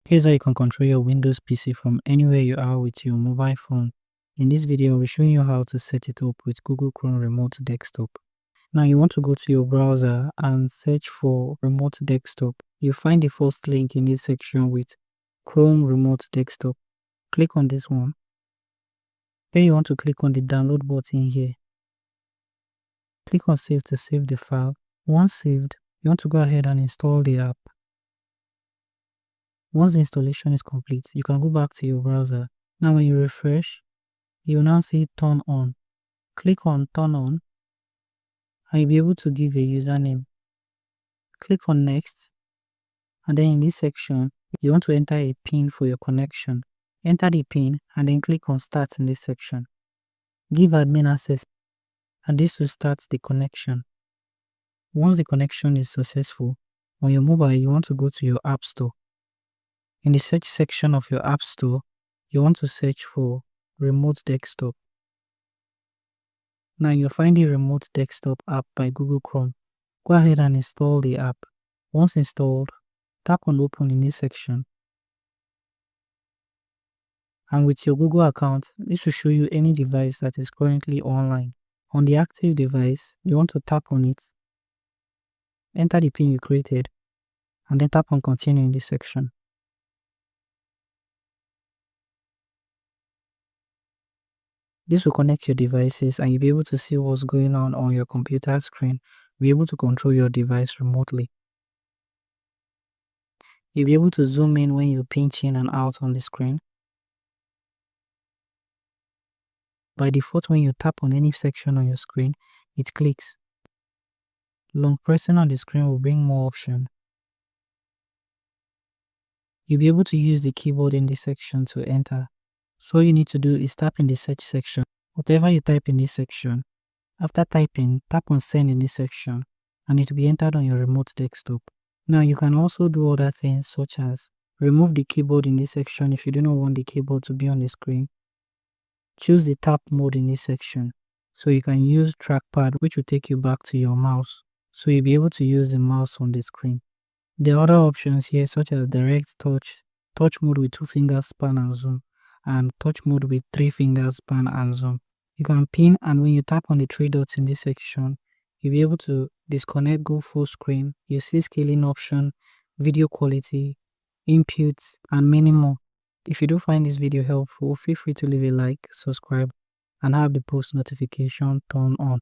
Here's how you can control your Windows PC from anywhere you are with your mobile phone. In this video, I'll be showing you how to set it up with Google Chrome Remote Desktop. Now you want to go to your browser and search for Remote Desktop. You'll find the first link in this section with Chrome Remote Desktop. Click on this one. Then you want to click on the download button here. Click on save to save the file. Once saved, you want to go ahead and install the app. Once the installation is complete, you can go back to your browser. Now when you refresh, you will now see turn on. Click on turn on and you'll be able to give a username. Click on next, and then in this section, you want to enter a PIN for your connection. Enter the PIN and then click on start in this section. Give admin access and this will start the connection. Once the connection is successful, on your mobile you want to go to your App Store. In the search section of your App Store, you want to search for Remote Desktop. Now you'll find the Remote Desktop app by Google Chrome. Go ahead and install the app. Once installed, tap on open in this section. And with your Google account, this will show you any device that is currently online. On the active device, you want to tap on it, enter the PIN you created, and then tap on continue in this section. This will connect your devices and you'll be able to see what's going on your computer screen. Be able to control your device remotely. You'll be able to zoom in when you pinch in and out on the screen. By default, when you tap on any section on your screen, it clicks. Long pressing on the screen will bring more options. You'll be able to use the keyboard in this section to enter. So all you need to do is tap in the search section. Whatever you type in this section, after typing, tap on send in this section and it will be entered on your remote desktop. Now you can also do other things such as remove the keyboard in this section if you do not want the keyboard to be on the screen. Choose the tap mode in this section. So you can use trackpad, which will take you back to your mouse. So you'll be able to use the mouse on the screen. There are other options here such as direct touch, touch mode with 2 fingers span and zoom, and touch mode with 3 fingers span and zoom. You can pin, and when you tap on the 3 dots in this section, you'll be able to disconnect, go full screen. You see scaling option, video quality, input, and many more. If you do find this video helpful, feel free to leave a like, subscribe, and have the post notification turned on.